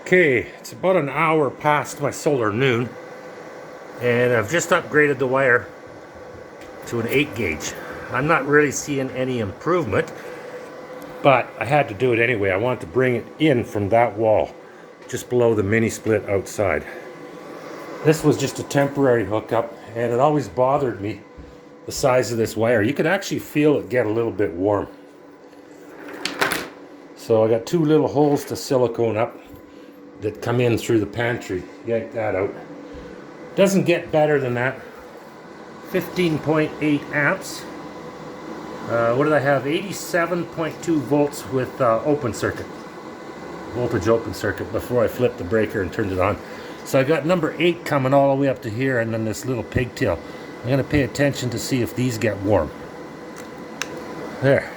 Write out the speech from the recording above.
Okay, it's about an hour past my solar noon, and I've just upgraded the wire to an 8 gauge. I'm not really seeing any improvement, but I had to do it anyway. I wanted to bring it in from that wall, just below the mini split outside. This was just a temporary hookup, and it always bothered me, the size of this wire. You could actually feel it get a little bit warm. So I got 2 little holes to silicone up that come in through the pantry. Yank that out. Doesn't get better than that. 15.8 amps. What did I have? 87.2 volts with open circuit. Voltage open circuit before I flipped the breaker and turned it on. So I got number 8 coming all the way up to here, and then this little pigtail. I'm going to pay attention to see if these get warm. There.